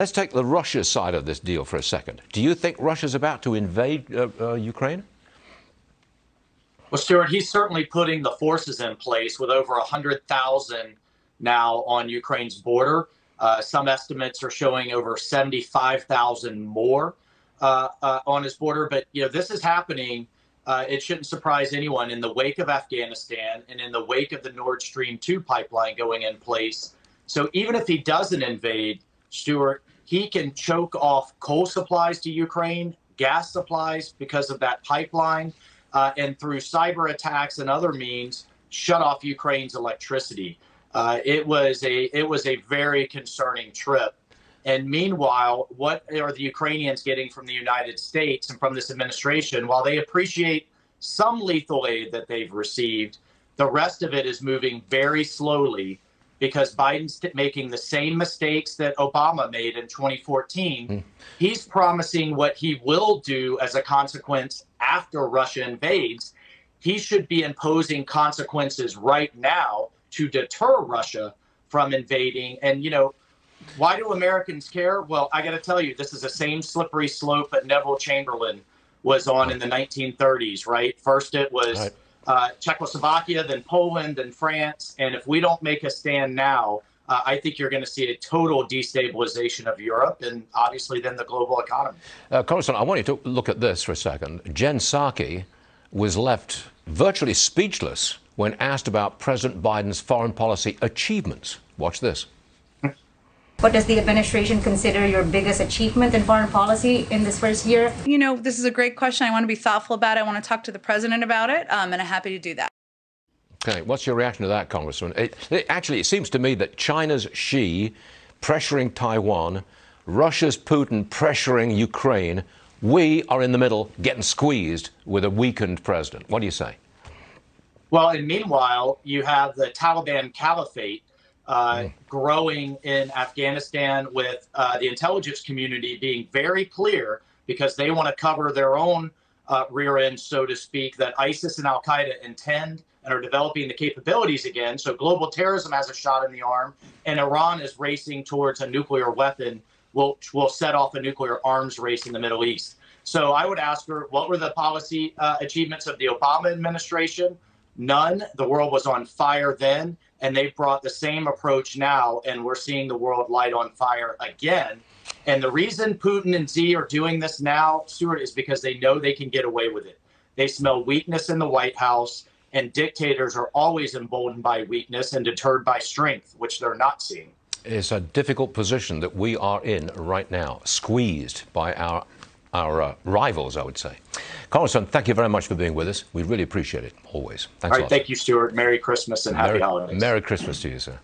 Let's take the Russia side of this deal for a second. Do you think Russia's about to invade Ukraine? Well, Stuart, he's certainly putting the forces in place with over 100,000 now on Ukraine's border. Some estimates are showing over 75,000 more on his border. But, this is happening. It shouldn't surprise anyone in the wake of Afghanistan and in the wake of the Nord Stream 2 pipeline going in place. So even if he doesn't invade, Stuart, he can choke off coal supplies to Ukraine, gas supplies because of that pipeline, and through cyber attacks and other means, shut off Ukraine's electricity. It was a very concerning trip. And meanwhile, what are the Ukrainians getting from the United States and from this administration? While they appreciate some lethal aid that they've received, the rest of it is moving very slowly because Biden's making the same mistakes that Obama made in 2014. He's promising what he will do as a consequence after Russia invades. He should be imposing consequences right now to deter Russia from invading. And, why do Americans care? Well, I got to tell you, this is the same slippery slope that Neville Chamberlain was on in the 1930s, right? First it was Czechoslovakia, then Poland, then France. And if we don't make a stand now, I think you're going to see a total destabilization of Europe and obviously then the global economy. Congressman, I want you to look at this for a second. Jen Psaki was left virtually speechless when asked about President Biden's foreign policy achievements. Watch this. What does the administration consider your biggest achievement in foreign policy in this first year? This is a great question. I want to be thoughtful about it. I want to talk to the president about it, and I'm happy to do that. Okay, what's your reaction to that, Congressman? It seems to me that China's Xi pressuring Taiwan, Russia's Putin pressuring Ukraine, we are in the middle getting squeezed with a weakened president. What do you say? Well, and meanwhile, you have the Taliban caliphate growing in Afghanistan with the intelligence community being very clear because they want to cover their own rear end, so to speak, that ISIS and al-Qaeda intend and are developing the capabilities again. So global terrorism has a shot in the arm, and Iran is racing towards a nuclear weapon, which will set off a nuclear arms race in the Middle East. So I would ask her, what were the policy achievements of the Obama administration? None. The world was on fire then, and they've brought the same approach now, and we're seeing the world light on fire again. And the reason Putin and Xi are doing this now, Stuart, is because they know they can get away with it. They smell weakness in the White House, and dictators are always emboldened by weakness and deterred by strength, which they're not seeing. It's a difficult position that we are in right now, squeezed by our rivals, I would say. Congressman, thank you very much for being with us. We really appreciate it, always. Thanks a lot. Thank you, Stuart. Merry Christmas and happy holidays. Merry Christmas to you, sir.